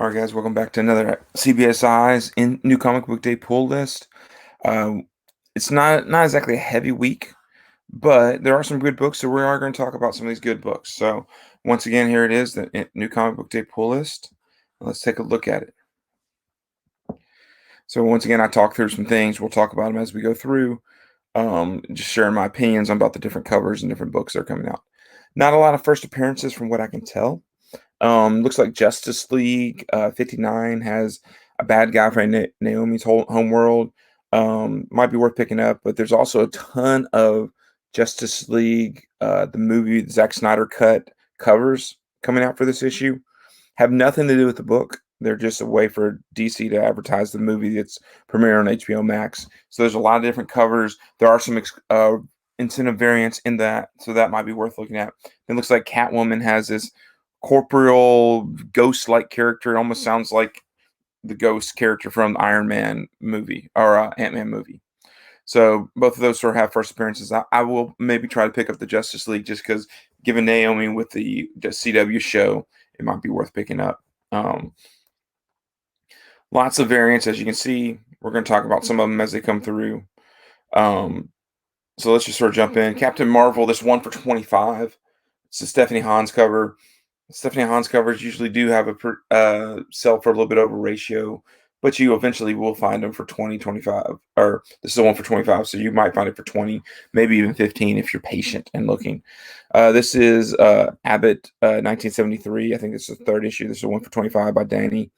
All right, guys, welcome back to another CBSI's in New Comic Book Day pull list. It's not exactly a heavy week, but there are some good books, so we are going to talk about some of these good books. So once again, here it is, the New Comic Book Day pull list. Let's take a look at it. So once again, I talk through some things. We'll talk about them as we go through. Just sharing my opinions about the different covers and different books that are coming out. Not a lot of first appearances from what I can tell. Looks like Justice League 59 has a bad guy for Naomi's whole homeworld. Might be worth picking up, but there's also a ton of Justice League, the movie, the Zack Snyder cut covers coming out for this issue. Have nothing to do with the book. They're just a way for DC to advertise the movie that's premiering on HBO Max. So there's a lot of different covers. There are some incentive variants in that, so that might be worth looking at. It looks like Catwoman has this corporeal ghost-like character. It almost sounds like the ghost character from the Iron Man movie or Ant-Man movie. So both of those sort of have first appearances. I will maybe try to pick up the Justice League just because, given Naomi with the CW show, it might be worth picking up. Lots of variants, as you can see. We're going to talk about some of them as they come through. So let's just sort of jump in. Captain Marvel, this 1 for 25. It's the Stephanie Hans cover. Stephanie Hans covers usually do have a sell for a little bit over ratio, but you eventually will find them for 20, 25. Or this is a 1 for 25, so you might find it for 20, maybe even 15 if you're patient and looking. This is Abbott 1973. I think this is the third issue. This is a 1 for 25 by Danny.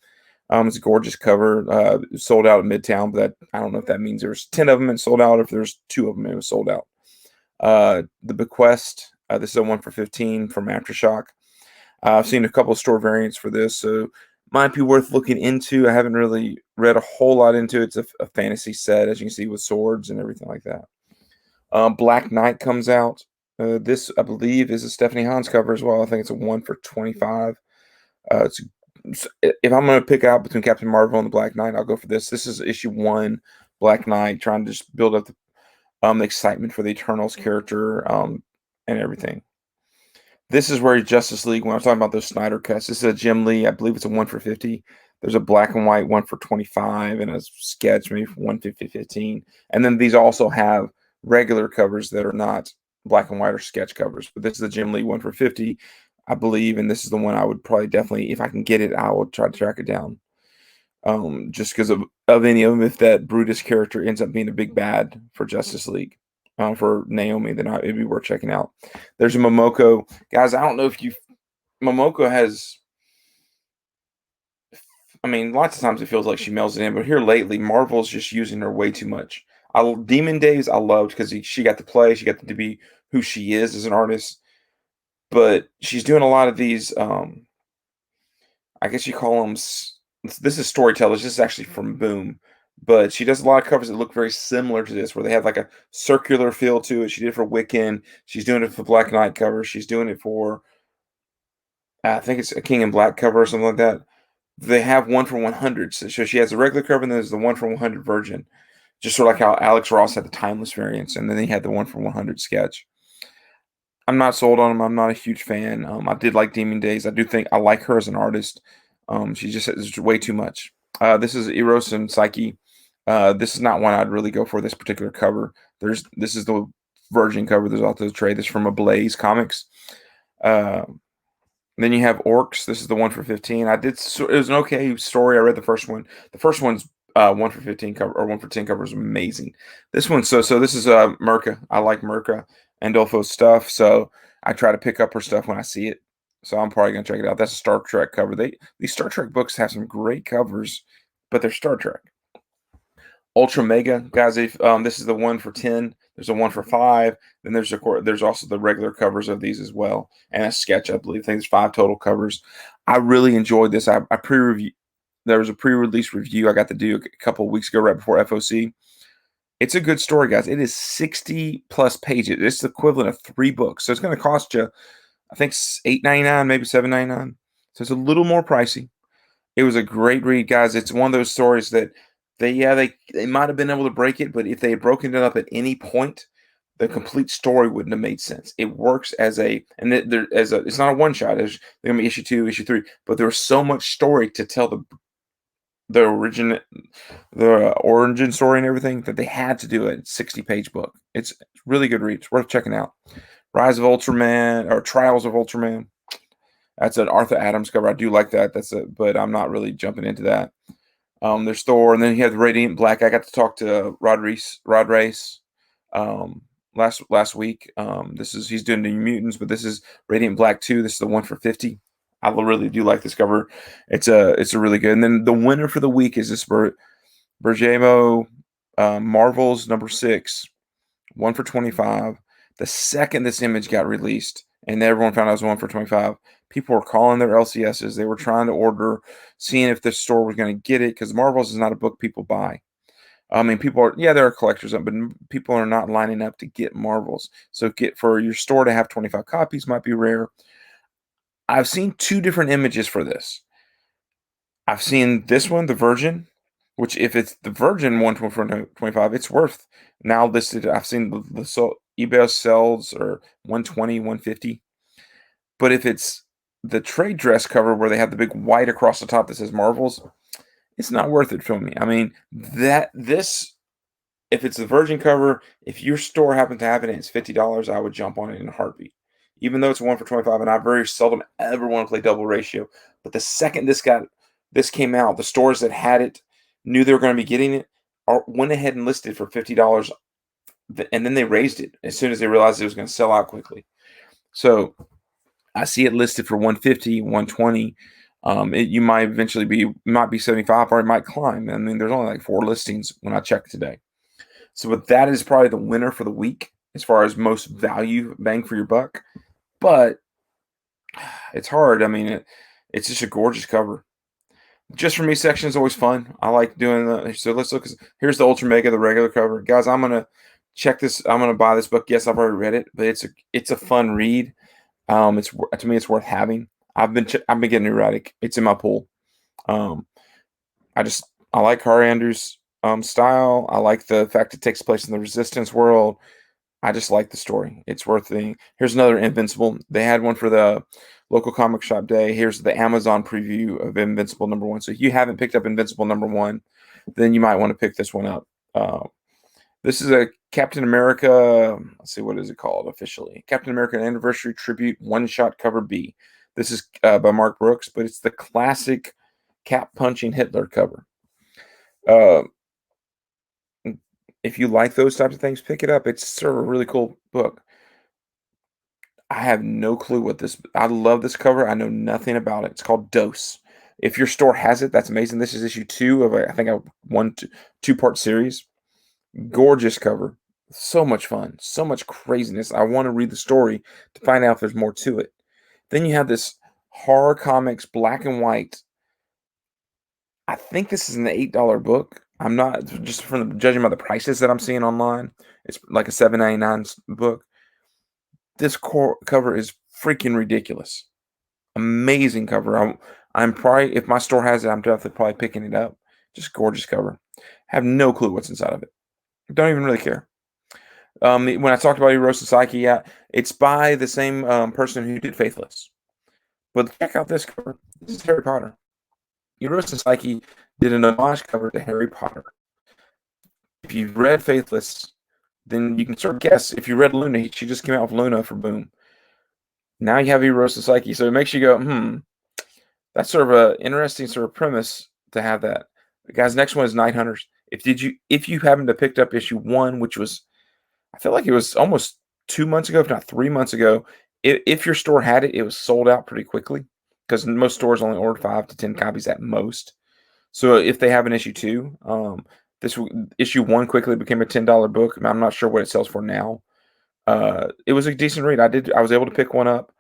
It's a gorgeous cover. Sold out at Midtown, but I don't know if that means there's 10 of them and sold out. If there's 2 of them, it was sold out. The Bequest. This is a 1 for 15 from Aftershock. I've seen a couple of store variants for this, so might be worth looking into. I haven't really read a whole lot into it. It's a fantasy set, as you can see, with swords and everything like that. Black Knight comes out. This, I believe, is a Stephanie Hans cover as well. I think it's a 1 for 25. If I'm going to pick out between Captain Marvel and the Black Knight, I'll go for this. This is issue 1, Black Knight, trying to just build up the excitement for the Eternals character and everything. This is where Justice League, when I was talking about those Snyder cuts, this is a Jim Lee. I believe it's a 1 for 50. There's a black and white 1 for 25 and a sketch maybe for 150, 15. And then these also have regular covers that are not black and white or sketch covers. But this is the Jim Lee 1 for 50, I believe. And this is the one I would probably definitely, if I can get it, I will try to track it down. Just because of any of them, if that Brutus character ends up being a big bad for Justice League. For Naomi, then it'd be worth checking out. There's a Momoko. Guys, I don't know if Momoko has, I mean, lots of times it feels like she mails it in, but here lately, Marvel's just using her way too much. Demon Days, I loved because she got to play, she got to be who she is as an artist, but she's doing a lot of these, I guess you call them, this is storytellers, this is actually from Boom. But she does a lot of covers that look very similar to this, where they have like a circular feel to it. She did it for Wiccan. She's doing it for Black Knight cover. She's doing it for, I think it's a King in Black cover or something like that. They have 1 for 100. So she has a regular cover, and then there's the 1 for 100 Virgin. Just sort of like how Alex Ross had the Timeless variants, and then he had the 1 for 100 sketch. I'm not sold on him. I'm not a huge fan. I did like Demon Days. I do think I like her as an artist. She just has way too much. This is Eros and Psyche. This is not one I'd really go for this particular cover. This is the Virgin cover. There's also the trade. This is from Ablaze Comics. Then you have Orcs. This is the 1 for 15. It was an okay story. I read the first one. The first one's 1 for 15 cover or 1 for 10 cover is amazing. This one, so this is Merca. I like Merca and Dolfo's stuff, so I try to pick up her stuff when I see it. So I'm probably gonna check it out. That's a Star Trek cover. These Star Trek books have some great covers, but they're Star Trek. Ultra Mega, guys. If this is the 1 for 10, there's a 1 for 5. Then there's also the regular covers of these as well, and a sketch. I believe. I think there's 5 total covers. I really enjoyed this. I pre-review. There was a pre-release review I got to do a couple of weeks ago, right before FOC. It's a good story, guys. It is 60 plus pages. It's the equivalent of 3 books, so it's going to cost you, I think, $8.99, maybe $7.99. So it's a little more pricey. It was a great read, guys. It's one of those stories that they might have been able to break it, but if they had broken it up at any point, the complete story wouldn't have made sense. It works as it's not a one shot. There's gonna be issue 2, issue 3, but there was so much story to tell the origin story and everything that they had to do a 60-page book. It's really good read. It's worth checking out. Rise of Ultraman or Trials of Ultraman. That's an Arthur Adams cover. I do like that. But I'm not really jumping into that. There's Thor, and then you have the Radiant Black. I got to talk to Rod Race, last week. He's doing New Mutants, but this is Radiant Black 2. This is the one for 50. I really do like this cover. It's a really good. And then the winner for the week is this Bergamo Marvels number 6, 1 for 25. The second this image got released, and everyone found out it was 1 for 25, people were calling their LCSs. They were trying to order, seeing if the store was going to get it, because Marvels is not a book people buy. I mean, there are collectors, but people are not lining up to get Marvels. So for your store to have 25 copies might be rare. I've seen 2 different images for this. I've seen this one, the Virgin, which if it's the Virgin 1 for 25, it's worth now listed. I've seen the eBay sells or 120, 150. But if it's the trade dress cover where they have the big white across the top that says Marvels, it's not worth it for me. I mean, if it's the Virgin cover, if your store happens to have it and it's $50, I would jump on it in a heartbeat. Even though it's 1 for 25, and I very seldom ever want to play double ratio. But the second this came out, the stores that had it knew they were going to be getting it, went ahead and listed for $50, and then they raised it as soon as they realized it was going to sell out quickly. So I see it listed for 150, 120. You might eventually might be 75, or it might climb. I mean, there's only like 4 listings when I checked today. So, but that is probably the winner for the week as far as most value bang for your buck. But it's hard. I mean, it's just a gorgeous cover. Just for me section is always fun. I like doing that. So let's look. Here's the Ultra Mega, the regular cover, guys. I'm gonna check this. I'm gonna buy this book. Yes, I've already read it, but it's a fun read. It's to me, it's worth having. I've been getting erratic. It's in my pool. Um, I like Kari Andrews' style. I like the fact it takes place in the Resistance world. I just like the story. It's worth the. Here's another Invincible. They had one for the local comic shop day. Here's the Amazon preview of Invincible number 1. So if you haven't picked up Invincible number 1, then you might want to pick this one up. This is a Captain America. Let's see, what is it called officially? Captain America Anniversary Tribute One-Shot Cover B. This is by Mark Brooks, but it's the classic cap punching Hitler cover. If you like those types of things, pick it up. It's sort of a really cool book. I have no clue what this. I love this cover. I know nothing about it. It's called Dose. If your store has it, that's amazing. This is issue 2 of I think a 2-part series. Gorgeous cover. So much fun. So much craziness. I want to read the story to find out if there's more to it. Then you have this horror comics black and white. I think this is an $8 book. I'm not just judging by the prices that I'm seeing online. It's like a $7.99 book. This cover is freaking ridiculous. Amazing cover. I'm probably, if my store has it, I'm definitely probably picking it up. Just gorgeous cover. Have no clue what's inside of it. Don't even really care. When I talked about Eros Psyche, yeah, it's by the same person who did Faithless. But check out this cover. This is Harry Potter. Eros Psyche did an homage cover to Harry Potter. If you've read Faithless, then you can sort of guess. If you read Luna, she just came out with Luna for Boom. Now you have Eros Psyche, so it makes you go, that's sort of an interesting sort of premise to have that. Guys, next one is Night Hunters. If you happen to picked up issue 1, which was, I feel like it was almost 2 months ago, if not 3 months ago. If your store had it, it was sold out pretty quickly because most stores only order 5 to 10 copies at most. So if they have an issue 2, this issue 1 quickly became a $10 book. I'm not sure what it sells for now. It was a decent read. I was able to pick one up.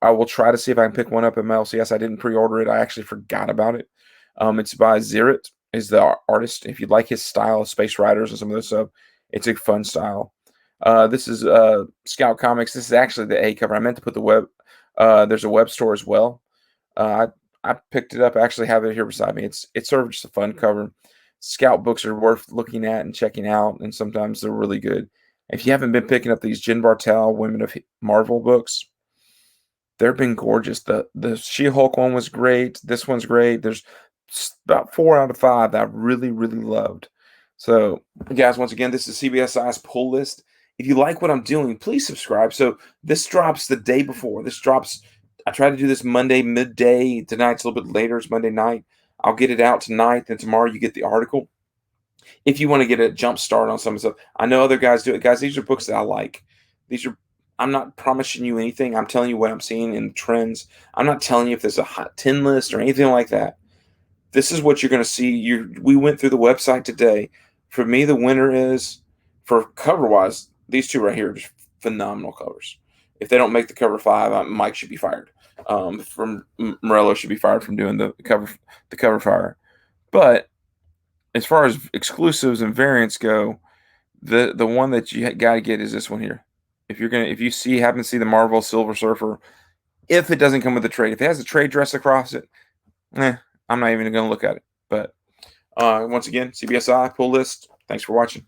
I will try to see if I can pick one up at my LCS. I didn't pre-order it. I actually forgot about it. It's by Zirit, is the artist. If you like his style of Space Riders and some of this stuff, it's a fun style. This is Scout Comics. This is actually the A cover. I meant to put the web. There's a web store as well. I picked it up. I actually have it here beside me. It's sort of just a fun cover. Scout books are worth looking at and checking out, and sometimes they're really good. If you haven't been picking up these Jen Bartel Women of Marvel books, they've been gorgeous. The She-Hulk one was great. This one's great. There's about 4 out of 5 that I really, really loved. So, guys, once again, this is CBSI's pull list. If you like what I'm doing, please subscribe. So this drops the day before. I try to do this Monday midday. Tonight's a little bit later. It's Monday night. I'll get it out tonight. Then tomorrow you get the article. If you want to get a jump start on some of the stuff, I know other guys do it. Guys, these are books that I like. I'm not promising you anything. I'm telling you what I'm seeing in trends. I'm not telling you if there's a hot 10 list or anything like that. This is what you're going to see. We went through the website today. For me, the winner is, for cover-wise, these two right here are just phenomenal covers. If they don't make the cover 5, Mike should be fired. From Morello should be fired from doing the cover fire. But as far as exclusives and variants go, the one that you got to get is this one here. If you happen to see the Marvel Silver Surfer, if it doesn't come with a trade, if it has a trade dress across it, I'm not even going to look at it. But once again, CBSI pull list. Thanks for watching.